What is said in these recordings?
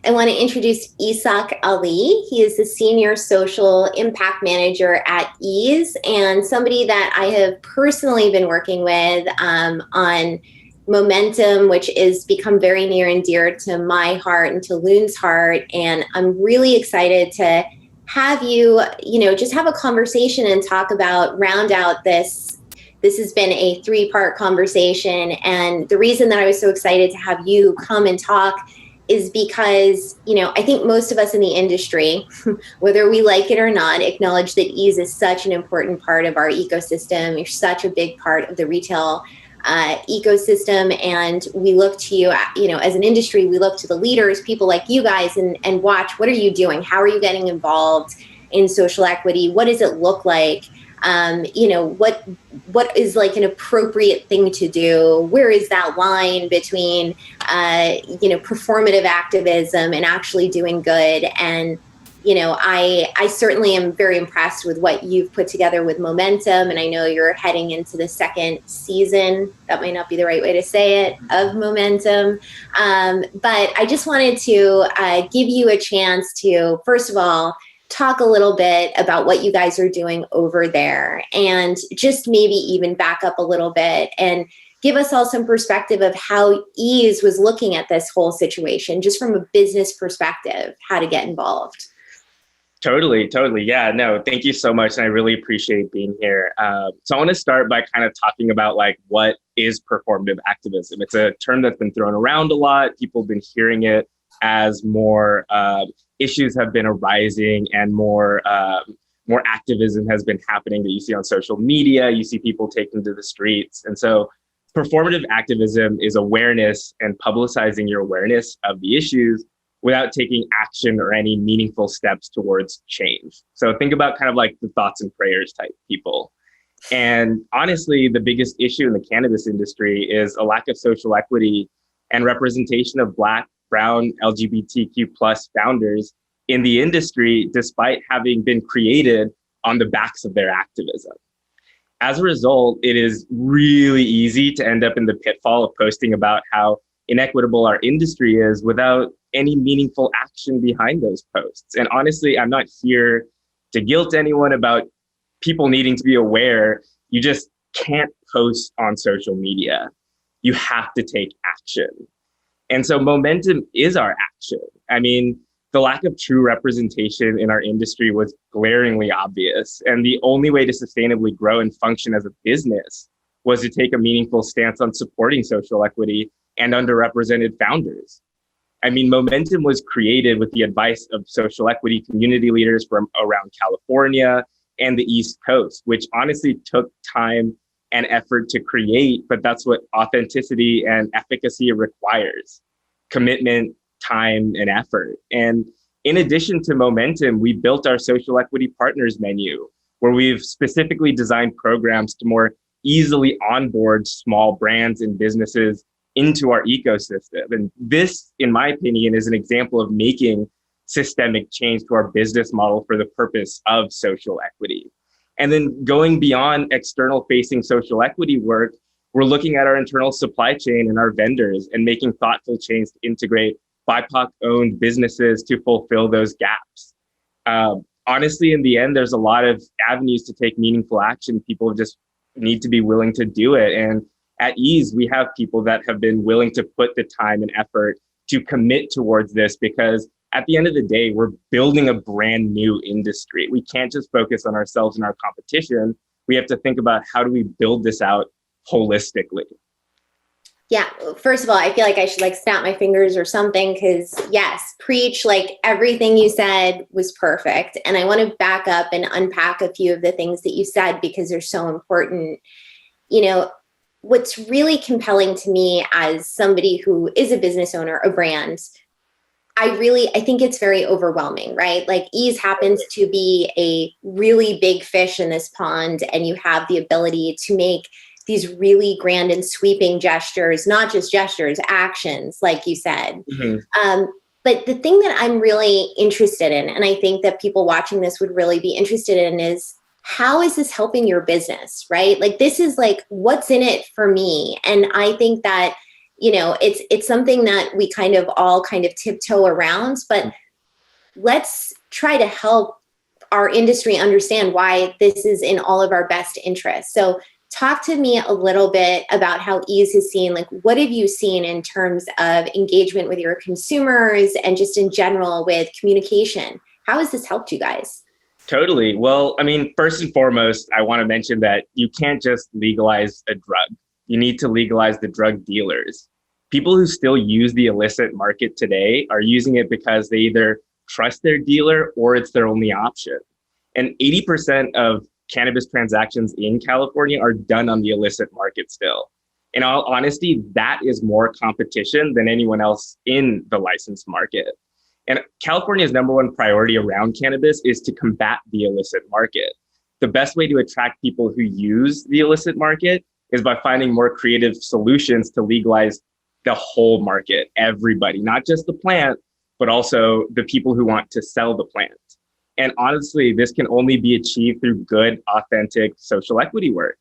I want to introduce Ishaq Ali. He is the Senior Social Impact Manager at Eaze and somebody that I have personally been working with on momentum, which is become very near and dear to my heart and to LEUNE's heart. And I'm really excited to have you, just have a conversation and talk about, round out this. This has been a 3-part conversation. And the reason that I was so excited to have you come and talk is because, I think most of us in the industry, whether we like it or not, acknowledge that Eaze is such an important part of our ecosystem. You're such a big part of the retail ecosystem. And we look to you, as an industry, we look to the leaders, people like you guys, and watch, what are you doing? How are you getting involved in social equity? What does it look like? What is like an appropriate thing to do? Where is that line between, performative activism and actually doing good? And, I certainly am very impressed with what you've put together with Momentum. And I know you're heading into the 2nd season. That might not be the right way to say it, of Momentum. But I just wanted to give you a chance to, first of all, talk a little bit about what you guys are doing over there, and just maybe even back up a little bit and give us all some perspective of how Eaze was looking at this whole situation, just from a business perspective, how to get involved. Totally. Yeah, no, thank you so much. And I really appreciate being here. So I want to start by kind of talking about what is performative activism. It's a term that's been thrown around a lot. People have been hearing it as more issues have been arising and more activism has been happening that you see on social media. You see people taking to the streets. And so performative activism is awareness and publicizing your awareness of the issues without taking action or any meaningful steps towards change. So think about kind of like the thoughts and prayers type people. And honestly, the biggest issue in the cannabis industry is a lack of social equity and representation of Black, Brown, LGBTQ plus founders in the industry, despite having been created on the backs of their activism. As a result, it is really easy to end up in the pitfall of posting about how inequitable our industry is without any meaningful action behind those posts. And honestly, I'm not here to guilt anyone about people needing to be aware. You just can't post on social media. You have to take action. And so momentum is our action. I mean, the lack of true representation in our industry was glaringly obvious. And the only way to sustainably grow and function as a business was to take a meaningful stance on supporting social equity and underrepresented founders. I mean, Momentum was created with the advice of social equity community leaders from around California and the East Coast, which honestly took time and effort to create, but that's what authenticity and efficacy requires: commitment, time, and effort. And in addition to Momentum, we built our social equity partners menu, where we've specifically designed programs to more easily onboard small brands and businesses into our ecosystem. And this, in my opinion, is an example of making systemic change to our business model for the purpose of social equity. And then going beyond external facing social equity work, we're looking at our internal supply chain and our vendors and making thoughtful change to integrate BIPOC owned businesses to fulfill those gaps. Honestly, in the end, there's a lot of avenues to take meaningful action. People just need to be willing to do it. And at Eaze, we have people that have been willing to put the time and effort to commit towards this, because at the end of the day, we're building a brand new industry. We can't just focus on ourselves and our competition. We have to think about, how do we build this out holistically? Yeah, first of all, I feel like I should snap my fingers or something, because yes, preach. Everything you said was perfect. And I want to back up and unpack a few of the things that you said, because they're so important. What's really compelling to me as somebody who is a business owner, a brand, I think it's very overwhelming, right? Eaze happens to be a really big fish in this pond, and you have the ability to make these really grand and sweeping gestures, not just gestures, actions, like you said. Mm-hmm. But the thing that I'm really interested in, and I think that people watching this would really be interested in, is how is this helping your business, right? This is what's in it for me. And I think that it's something that we kind of all kind of tiptoe around, but let's try to help our industry understand why this is in all of our best interests. So talk to me a little bit about how Eaze has seen, like, what have you seen in terms of engagement with your consumers and just in general with communication? How has this helped you guys? Totally. Well, I mean, first and foremost, I want to mention that you can't just legalize a drug. You need to legalize the drug dealers. People who still use the illicit market today are using it because they either trust their dealer or it's their only option. And 80% of cannabis transactions in California are done on the illicit market still. In all honesty, that is more competition than anyone else in the licensed market. And California's number one priority around cannabis is to combat the illicit market. The best way to attract people who use the illicit market is by finding more creative solutions to legalize the whole market, everybody, not just the plant, but also the people who want to sell the plant. And honestly, this can only be achieved through good, authentic social equity work.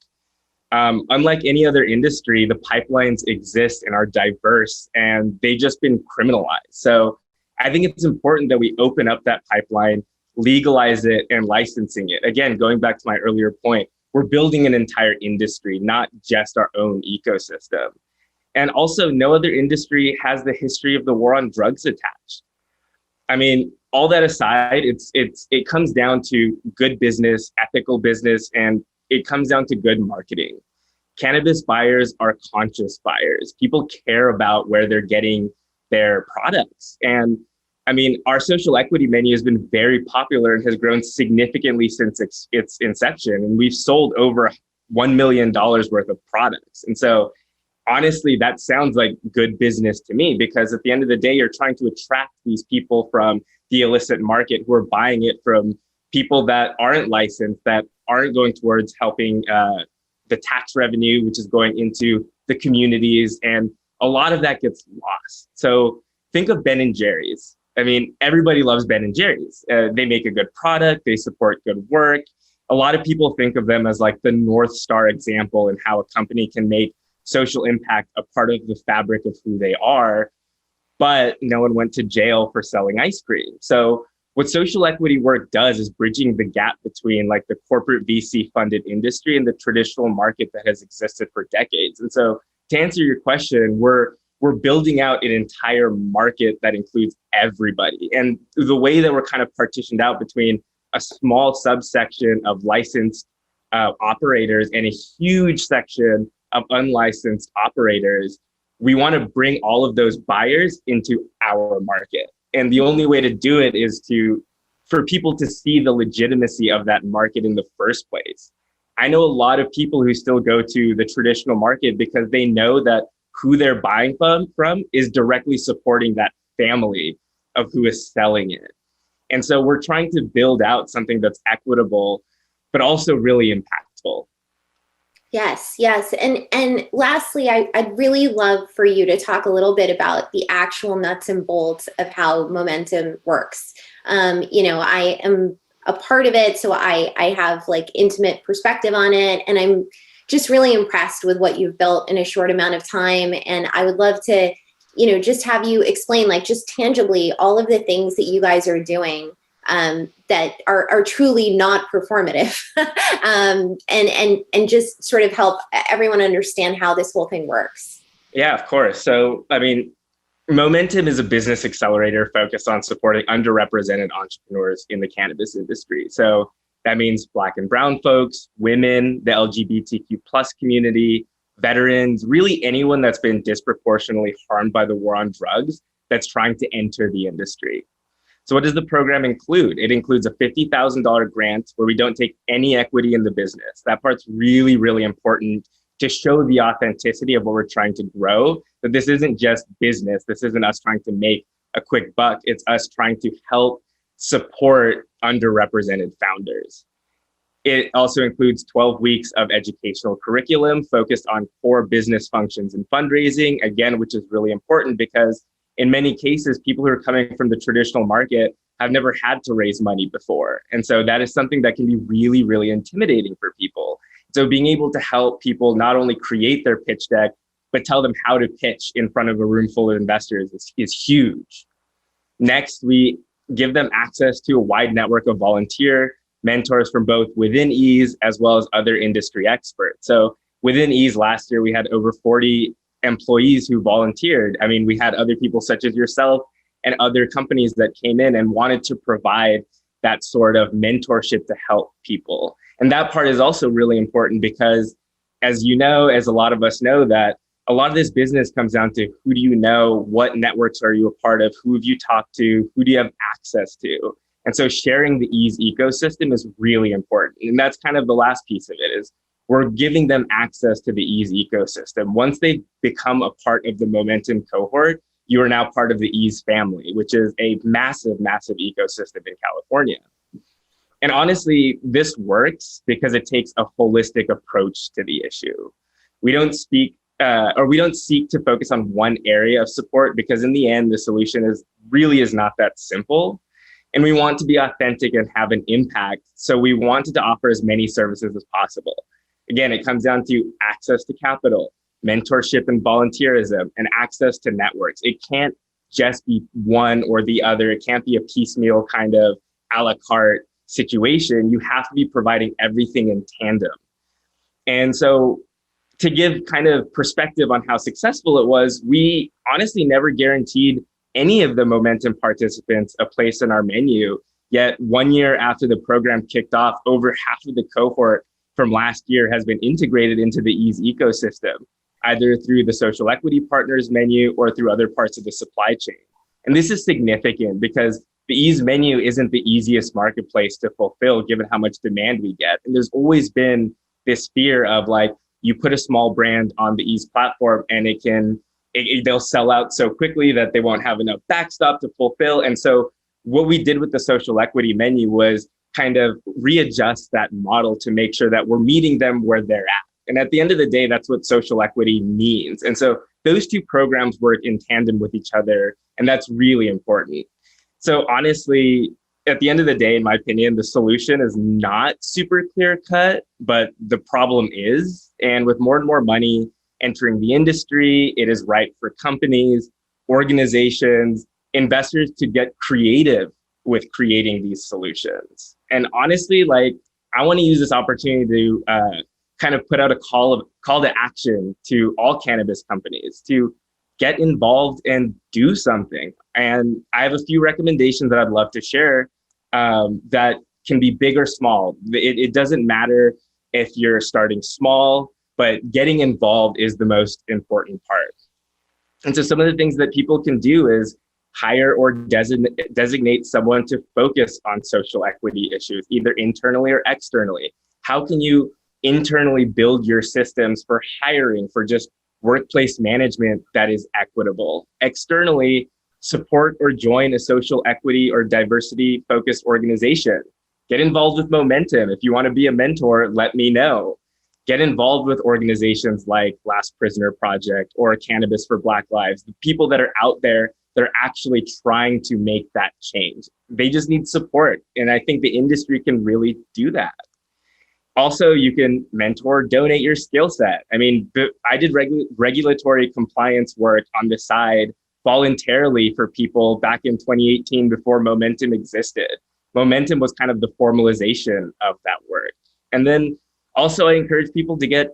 Unlike any other industry, the pipelines exist and are diverse, and they've just been criminalized. So I think it's important that we open up that pipeline, legalize it, and licensing it. Again, going back to my earlier point, we're building an entire industry, not just our own ecosystem. And also, no other industry has the history of the war on drugs attached. I mean, all that aside, it comes down to good business, ethical business, and it comes down to good marketing. Cannabis buyers are conscious buyers. People care about where they're getting their products. And I mean, our social equity menu has been very popular and has grown significantly since its inception. And we've sold over $1 million worth of products. And so honestly, that sounds like good business to me, because at the end of the day, you're trying to attract these people from the illicit market who are buying it from people that aren't licensed, that aren't going towards helping the tax revenue, which is going into the communities. And a lot of that gets lost. So think of Ben and Jerry's. I mean, everybody loves Ben and Jerry's. They make a good product. They support good work. A lot of people think of them as like the North Star example in how a company can make social impact a part of the fabric of who they are, but no one went to jail for selling ice cream. So what social equity work does is bridging the gap between like the corporate VC funded industry and the traditional market that has existed for decades. And so to answer your question, we're building out an entire market that includes everybody. And the way that we're kind of partitioned out between a small subsection of licensed operators and a huge section of unlicensed operators, we want to bring all of those buyers into our market. And the only way to do it is for people to see the legitimacy of that market in the first place. I know a lot of people who still go to the traditional market because they know that who they're buying from is directly supporting that family of who is selling it. And so we're trying to build out something that's equitable, but also really impactful. Yes, yes. And lastly, I'd really love for you to talk a little bit about the actual nuts and bolts of how Momentum works. I am a part of it, so I have like intimate perspective on it, and I'm just really impressed with what you've built in a short amount of time. And I would love to, just have you explain, like, just tangibly all of the things that you guys are doing that are truly not performative, and just sort of help everyone understand how this whole thing works. Yeah, of course. So, I mean, Momentum is a business accelerator focused on supporting underrepresented entrepreneurs in the cannabis industry. So that means Black and brown folks, women, the LGBTQ plus community, veterans, really anyone that's been disproportionately harmed by the war on drugs that's trying to enter the industry. So what does the program include? It includes a $50,000 grant where we don't take any equity in the business. That part's really, really important to show the authenticity of what we're trying to grow, that this isn't just business. This isn't us trying to make a quick buck. It's us trying to help support underrepresented founders. It also includes 12 weeks of educational curriculum focused on core business functions and fundraising, again, which is really important because in many cases, people who are coming from the traditional market have never had to raise money before. And so that is something that can be really, really intimidating for people. So being able to help people not only create their pitch deck, but tell them how to pitch in front of a room full of investors is huge. Next, we give them access to a wide network of volunteer mentors from both within Eaze as well as other industry experts. So within Eaze last year, we had over 40 employees who volunteered. I mean, we had other people such as yourself and other companies that came in and wanted to provide that sort of mentorship to help people. And that part is also really important because, as you know, as a lot of us know, that a lot of this business comes down to who do you know, what networks are you a part of, who have you talked to, who do you have access to? And so sharing the Eaze ecosystem is really important. And that's kind of the last piece of it is we're giving them access to the Eaze ecosystem. Once they become a part of the Momentum cohort, you are now part of the Eaze family, which is a massive, massive ecosystem in California. And honestly, this works because it takes a holistic approach to the issue. We don't seek to focus on one area of support because in the end, the solution really is not that simple. And we want to be authentic and have an impact. So we wanted to offer as many services as possible. Again, it comes down to access to capital, mentorship and volunteerism, and access to networks. It can't just be one or the other. It can't be a piecemeal kind of a la carte situation. You have to be providing everything in tandem. And so to give kind of perspective on how successful it was, we honestly never guaranteed any of the Momentum participants a place in our menu. Yet 1 year after the program kicked off, over half of the cohort from last year has been integrated into the Eaze ecosystem, either through the social equity partners menu or through other parts of the supply chain. And this is significant because the Eaze menu isn't the easiest marketplace to fulfill given how much demand we get. And there's always been this fear of like, you put a small brand on the Eaze platform and they'll sell out so quickly that they won't have enough backstop to fulfill. And so what we did with the social equity menu was kind of readjust that model to make sure that we're meeting them where they're at. And at the end of the day, that's what social equity means. And so those two programs work in tandem with each other, and that's really important. So honestly, at the end of the day, in my opinion, the solution is not super clear cut, but the problem is. And with more and more money entering the industry, it is right for companies, organizations, investors to get creative with creating these solutions. And honestly, like, I want to use this opportunity to kind of put out a call to action to all cannabis companies to get involved and do something. And I have a few recommendations that I'd love to share that can be big or small. It doesn't matter if you're starting small, but getting involved is the most important part. And so some of the things that people can do is hire or designate someone to focus on social equity issues, either internally or externally. How can you internally build your systems for hiring, for just workplace management that is equitable? Externally, support or join a social equity or diversity focused organization. Get involved with Momentum. If you want to be a mentor, let me know. Get involved with organizations like Last Prisoner Project or Cannabis for Black Lives, the people that are out there that are actually trying to make that change. They just need support. And I think the industry can really do that. Also, you can mentor, donate your skill set. I mean, I did regulatory compliance work on the side voluntarily for people back in 2018 before Momentum existed. Momentum was kind of the formalization of that work. And then also, I encourage people to get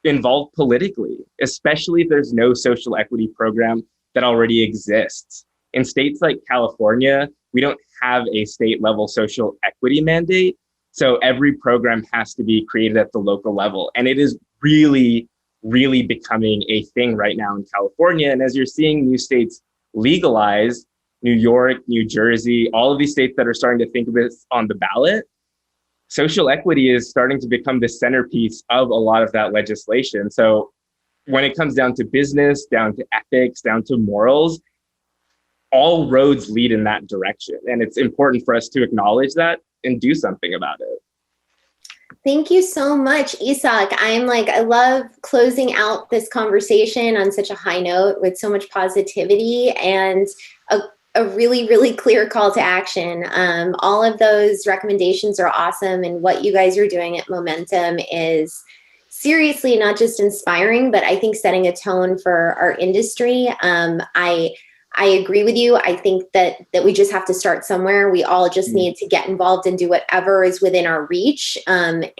involved politically, especially if there's no social equity program that already exists. In states like California, we don't have a state level social equity mandate. So every program has to be created at the local level. And it is really, really becoming a thing right now in California. And as you're seeing new states legalize, New York, New Jersey, all of these states that are starting to think of this on the ballot, social equity is starting to become the centerpiece of a lot of that legislation. So when it comes down to business, down to ethics, down to morals, all roads lead in that direction. And it's important for us to acknowledge that and do something about it. Thank you so much, Ishaq. I love closing out this conversation on such a high note with so much positivity and a really, really clear call to action. All of those recommendations are awesome. And what you guys are doing at Momentum is seriously not just inspiring, but I think setting a tone for our industry. I agree with you. I think that we just have to start somewhere. We all just need to get involved and do whatever is within our reach, and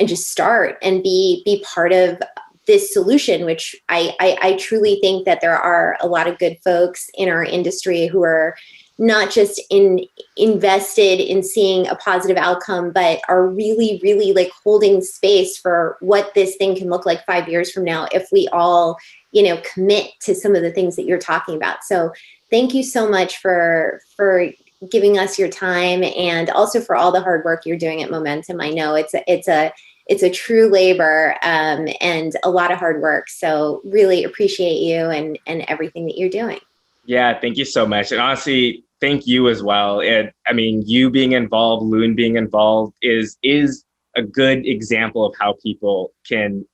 just start and be part of this solution, which I truly think that there are a lot of good folks in our industry who are not just invested in seeing a positive outcome, but are really, really like holding space for what this thing can look like 5 years from now if we all, commit to some of the things that you're talking about. So thank you so much for giving us your time, and also for all the hard work you're doing at Momentum. I know it's a true labor, and a lot of hard work. So really appreciate you and everything that you're doing. Yeah, thank you so much. And honestly, thank you as well. And I mean, you being involved, LEUNE being involved is a good example of how people can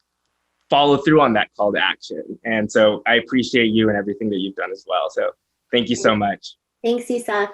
follow through on that call to action. And so I appreciate you and everything that you've done as well. So thank you so much. Thanks, Ishaq.